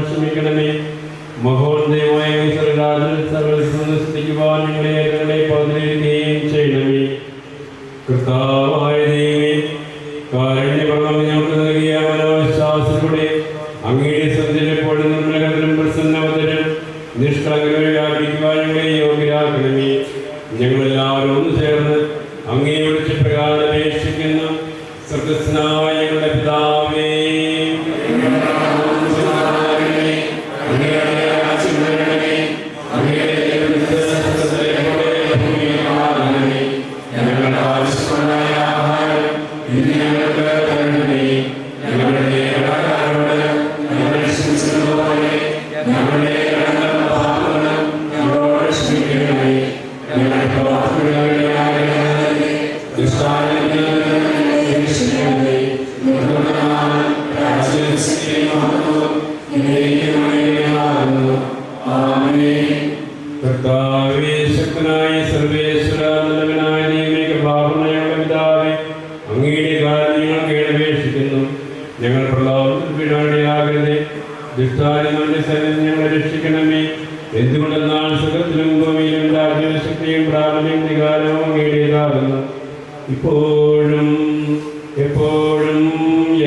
ക്ഷമിക്കണമേ. മഹോന്നതമായ സർവ്വസ്തുതിക്കുവാൻ ഞങ്ങളെ പതിരിക്കുകയും ചെയ്യണമേ. കർത്താവായ ദൈവമേ, കാരുണ്യപൂർവ്വം ഞങ്ങൾക്ക് നൽകിയ മനോവിശ്വാസത്തിലൂടെ അങ്ങയുടെ സന്ധിയിലെപ്പോഴും നിർമ്മലകരും പ്രസന്നവതരും നിഷ്കളങ്കരും വ്യാപിക്കുവാൻ ഞങ്ങളെ യോഗ്യരാക്കണമേ. ഞങ്ങളെല്ലാവരും ഒന്ന് ചേർന്ന് അങ്ങേ വിളിച്ച് പ്രകാരം അപേക്ഷിക്കുന്നു. സ്വർഗ്ഗസ്ഥനായ ഞങ്ങളുടെ പിതാവേ, കർത്താവേ, ശക്തനായ സർവേശ്വര, നല്ലവനായ ദൈവമേ, കൃപാപൂർണ്ണനായ പിതാവേ, അങ്ങയുടെ കാരുണ്യം ഞങ്ങൾ അപേക്ഷിക്കുന്നു. ഞങ്ങൾ പ്രലോഭനത്തിൽ വീഴാനിടയാകരുതേ. ദുഷ്ടാരങ്ങളുടെ സന്നിധി ഞങ്ങളെ രക്ഷിക്കണമേ. എന്തുകൊണ്ടെന്നാൽ സുഖത്തിലും ഭൂമിയിലും രാജ്യശക്തിയും പ്രാബല്യം അധികാരവും അങ്ങയുടേതാകുന്നു, ഇപ്പോഴും എപ്പോഴും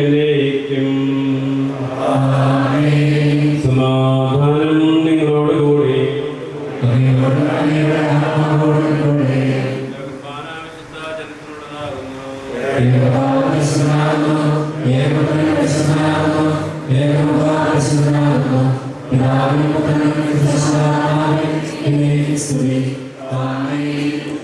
എന്നേക്കും. സമാധാനം നിങ്ങളോടുകൂടി. Amen.